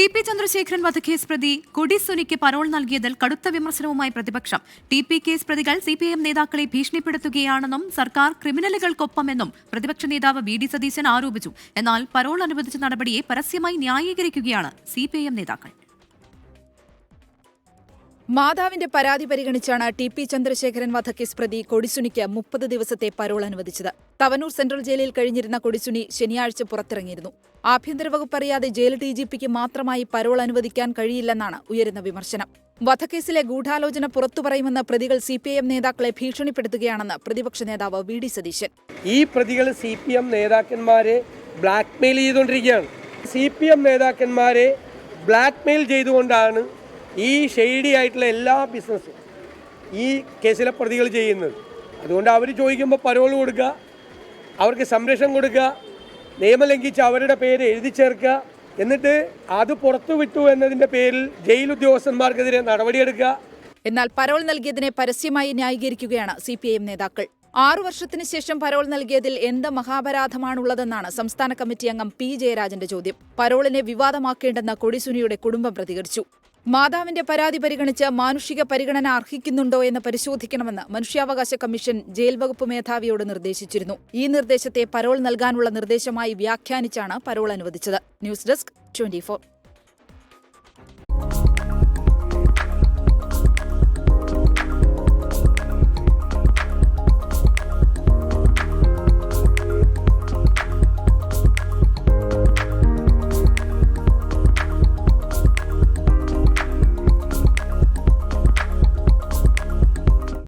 TP. Chandrasekharan വധക്കേസ് പ്രതി കൊടി സുനിക്ക് parole നൽകിയതിൽ കടുത്ത വിമർശനവുമായി പ്രതിപക്ഷം. ടി.പി. കേസ് പ്രതികൾ സിപിഎം നേതാക്കളെ ഭീഷണിപ്പെടുത്തുകയാണെന്നും സർക്കാർ ക്രിമിനലുകൾക്കൊപ്പമെന്നും പ്രതിപക്ഷ നേതാവ് വി.ഡി. സതീശൻ ആരോപിച്ചു. എന്നാൽ പരോൾ അനുവദിച്ച നടപടിയെ പരസ്യമായി ന്യായീകരിക്കുകയാണ് സിപിഎം നേതാക്കൾ. മാതാവിന്റെ പരാതി പരിഗണിച്ചാണ് ടി.പി. ചന്ദ്രശേഖരൻ വധക്കേസ് പ്രതി കൊടിസുനിക്ക് 30 ദിവസത്തെ പരോൾ അനുവദിച്ചത്. തവനൂർ സെൻട്രൽ ജയിലിൽ കഴിഞ്ഞിരുന്ന കൊടിസുനി ശനിയാഴ്ച പുറത്തിറങ്ങിയിരുന്നു. ആഭ്യന്തര വകുപ്പ് അറിയാതെ ജയിൽ ഡിജിപിക്ക് മാത്രമായി പരോൾ അനുവദിക്കാൻ കഴിയില്ലെന്നാണ് ഉയരുന്ന വിമർശനം. വധക്കേസിലെ ഗൂഢാലോചന പുറത്തുപറയുമെന്ന് പ്രതികൾ സിപിഎം നേതാക്കളെ ഭീഷണിപ്പെടുത്തുകയാണെന്ന് പ്രതിപക്ഷ നേതാവ് വി.ഡി. സതീശൻ. ഈ പ്രതികൾ സിപിഎം നേതാക്കന്മാരെ ബ്ലാക്ക്മെയിൽ ചെയ്തുകൊണ്ടിരിക്കുകയാണ്. സിപിഎം നേതാക്കന്മാരെ ബ്ലാക്ക്മെയിൽ ചെയ്തുകൊണ്ടാണ് ഈ ഷെയ്ഡി ആയിട്ടുള്ള എല്ലാ ബിസിനസ്സും ഈ കേസിലെ പ്രതികൾ ചെയ്യുന്നത്. അതുകൊണ്ട് അവർ ചോദിക്കുമ്പോൾ പരോൾ കൊടുക്കുക, അവർക്ക് സംരക്ഷണം കൊടുക്കുക, നിയമം ലംഘിച്ച് അവരുടെ പേര് എഴുതി ചേർക്കുക, എന്നിട്ട് അത് പുറത്തു വിട്ടു എന്നതിൻ്റെ പേരിൽ ജയിൽ ഉദ്യോഗസ്ഥന്മാർക്കെതിരെ നടപടിയെടുക്കുക. എന്നാൽ പരോൾ നൽകിയതിനെ പരസ്യമായി ന്യായീകരിക്കുകയാണ് സിപിഐഎം നേതാക്കൾ. 6 വർഷത്തിന് ശേഷം പരോൾ നൽകിയതിൽ എന്ത് മഹാപരാധമാണുള്ളതെന്നാണ് സംസ്ഥാന കമ്മിറ്റി അംഗം പി ജയരാജന്റെ ചോദ്യം. പരോളിനെ വിവാദമാക്കേണ്ടെന്ന് കൊടിസുനിയുടെ കുടുംബം പ്രതികരിച്ചു. മാതാവിന്റെ പരാതി പരിഗണിച്ച് മാനുഷിക പരിഗണന അർഹിക്കുന്നുണ്ടോ എന്ന് പരിശോധിക്കണമെന്ന് മനുഷ്യാവകാശ കമ്മീഷൻ ജയിൽ വകുപ്പ് മേധാവിയോട് നിർദ്ദേശിച്ചിരുന്നു. ഈ നിർദ്ദേശത്തെ പരോൾ നൽകാനുള്ള നിർദ്ദേശമായി വ്യാഖ്യാനിച്ചാണ് പരോൾ അനുവദിച്ചത്. News desk 24.